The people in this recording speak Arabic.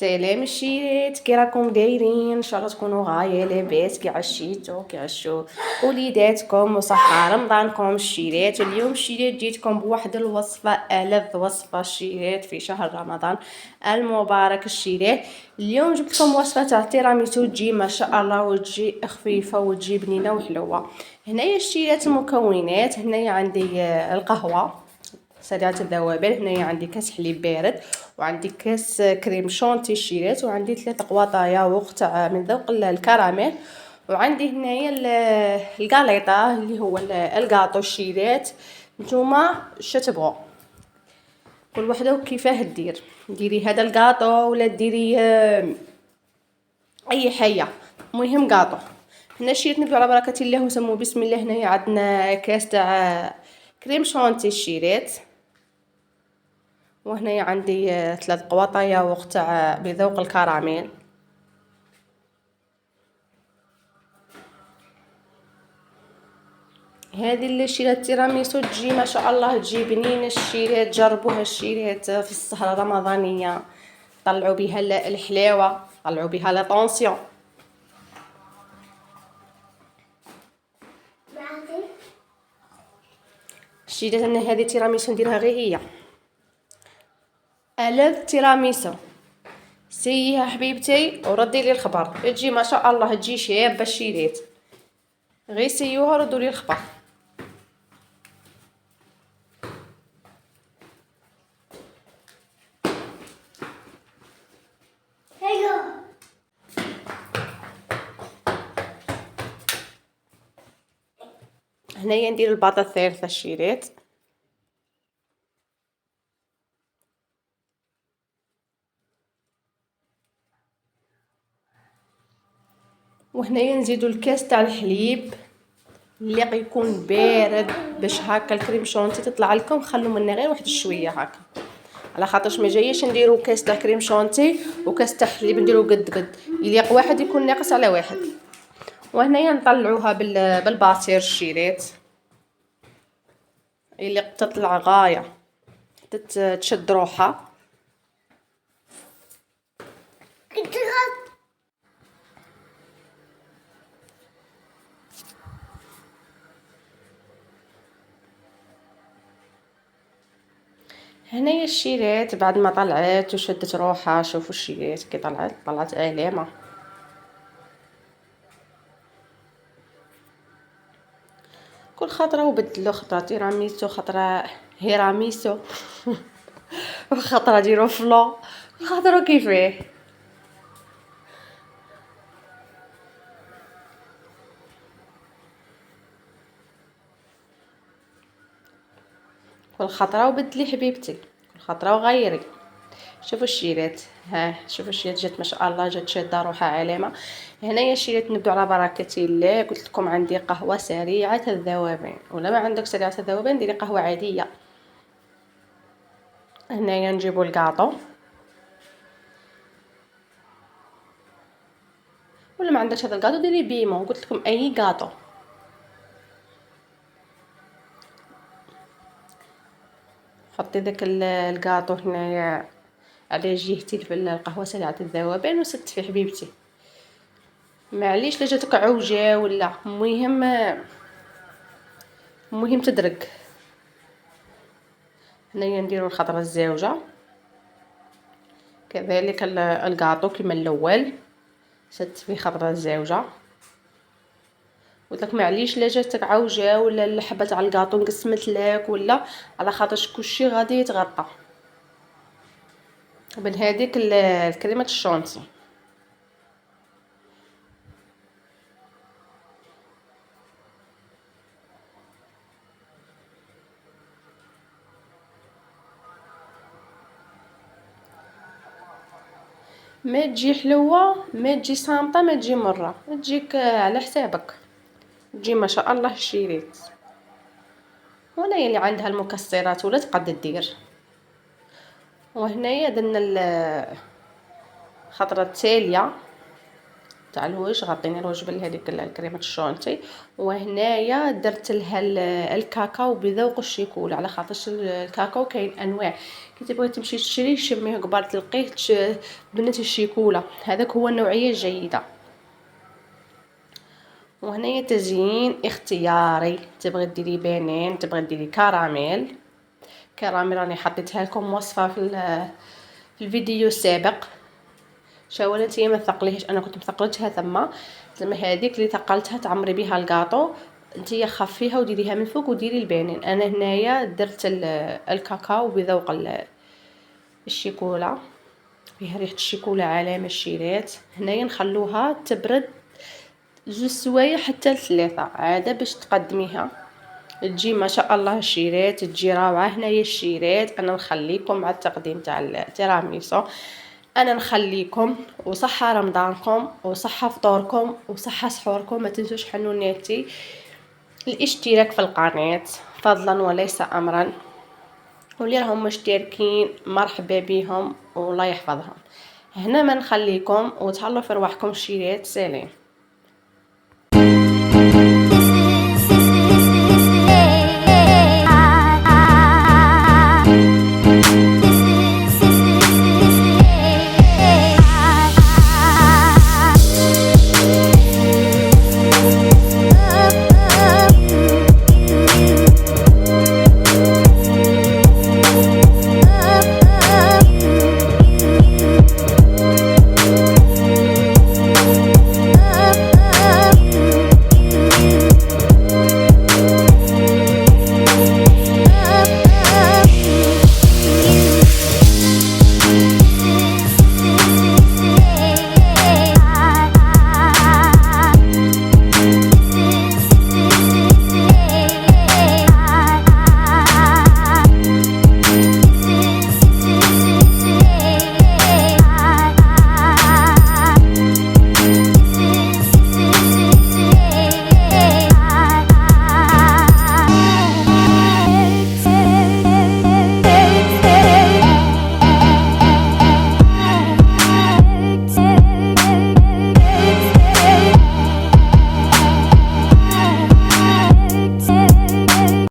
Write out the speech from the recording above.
سلام الشيرات، كي راكم دايرين؟ ان شاء الله تكونوا غايه لاباس، كي عشيتو كي عشو وليداتكم وصحه رمضانكم الشيرات. اليوم الشيرات جيتكم بواحد الوصفه، ألذ وصفه الشيرات في شهر رمضان المبارك الشيرات. اليوم جبت لكم وصفه تاع تيراميسو، تجي ما شاء الله وتجي خفيفه وتجي بنينه وحلوه. هنايا الشيرات المكونات، هنايا عندي القهوه سريعة الذوبان، هنايا عندي كاس حليب بارد، وعندي كاس كريم شونتي الشيرات، وعندي 3 قواطع ياغورت تاع من ذوق الكراميل، وعندي هنايا الكاليطا اللي هو الكاطو الشيرات. نتوما اش تبغوا، كل وحده وكيفاه ديري هذا الكاطو ولا ديري اي حاجه، المهم كاطو. هنا الشيرات نبداو على بركه الله ونسمو بسم الله. هنايا عندنا كاس تاع كريم شونتي الشيرات، وهنايا عندي 3 قواطع ياغورت تاع بذوق الكراميل. هذه الشيرات التيراميسو تجي ما شاء الله، تجي بنينه الشيرات، جربوها الشيرات في السهره الرمضانيه، طلعوا بها الحلاوه، طلعوا بها لا طونسيون. الشيرات انا هذه تيراميسو نديرها غير هي، ألذ تيراميسو. سيها حبيبتي وردي لي الخبر، تجي ما شاء الله تجي شابه الشيرات، غير سيوها ردوا لي الخبر. هنايا ندير الباطا الثالثه الشيرات، وهنايا نزيدو الكاس تاع الحليب اللي غيكون بارد، باش هكا الكريم شونتي تطلع لكم. خلوا منا غير واحد شويه هكا، على خاطرش ما جايش نديرو كاس تاع كريم شونتي وكاس تاع حليب نديرو قد يليق واحد يكون ناقص على واحد. وهنايا نطلعوها بالباطير الشيرات اللي تطلع غايه، تشد روحها. هنايا الشيرات بعد ما طلعت وشدت روحها، شوفوا الشيرات كي طلعت علامه. كل خطره وبدلو، خطره تيراميسو، خطره هيراميسو وخطره ديرو فلو، خاطرو كيفاه. كل خطره وبدلي حبيبتي، كل خطره وغيري. شوفوا الشيرات، ها شوفوا الشيرات جات ما شاء الله، جات شاده روحها علامه. هنايا الشيرات نبداو على بركه الله. قلت لكم عندي قهوه سريعه الذوبان، ولا ما عندك سريعه الذوبان ديري قهوه عاديه. هنايا نجيبوا الكاطو، ولا ما عندكش هذا الكاطو ديري بيمون، قلت لكم اي كاطو. حطي داك الكاطو هنايا على جهتي القهوه سريعه الذوبان وست فيه حبيبتي. معليش لا جاتك عوجه ولا، المهم تدرك. هنايا نديرو الخضره الزاوجه، كذلك الكاطو كما الاول شدت فيه خضره الزاوجه. قلت لك معليش لا جاتك عوجه ولا الحبه تاع الكاطو انقسمت لك ولا، على خاطرش كلشي غادي يتغطى بهذيك الكريمه الشونتي. ما تجي حلوه، ما تجي صامته، ما تجي مره، تجيك على حسابك، تجي ما شاء الله الشيريت. ولا اللي عندها المكسرات ولا تقد دير. وهنايا درنا الخضره التاليه، تاع الوجه، غطيني الوجه بهذيك الكريمه الشونتي. وهنايا درت لها الكاكاو بذوق الشيكولا، على خاطرش الكاكاو كاين انواع، كي تبغي تمشي تشري شميه قبل تلقيه بنت الشيكولا، هذاك هو النوعيه الجيده. وهنايا تزيين اختياري، تبغي ديري بنين، تبغي ديري كراميل. كراميل راني حطيتها لكم وصفه في الفيديو السابق. شاولا نتيا ما تثقليهش، انا كنت مثقلتها ثم هذيك اللي ثقلتها تعمري بها الكاطو، نتيا خفيها وديريها من فوق وديري البنين. انا هنايا درت الكاكاو بذوق الشيكولا، فيها ريحه الشيكولا علامه الشيرات. هنايا نخلوها تبرد 2 سوايع حتى ل3 عاده باش تقدميها، تجي ما شاء الله الشيرات تجي روعه. هنايا الشيرات انا نخليكم مع التقديم تاع التيراميسو، انا نخليكم وصحه رمضانكم وصحه فطوركم وصحه سحوركم. ما تنسوش حنوناتي الاشتراك في القناه فضلا وليس امرا، واللي راهم مشتركين مرحبا بهم والله يحفظهم. هنا ما نخليكم وتهلاو في رواحكم. شيرات سلام.